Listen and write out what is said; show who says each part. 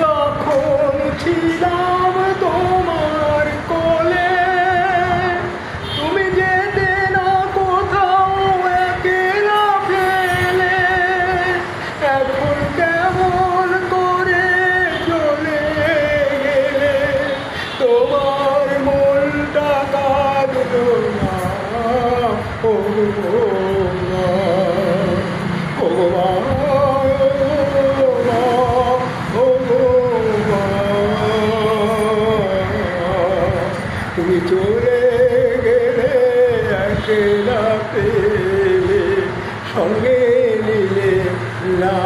Speaker 1: যখন ছিলাম তোমার কোলে তুমি যেতে না কোথাও একেলা ফেলে, এখন কেমন করে চলে গেলে তোমার মনটা কাঁদলো না। ও তুমি চলে গেলে একলা পেলে সঙ্গে নিলে না।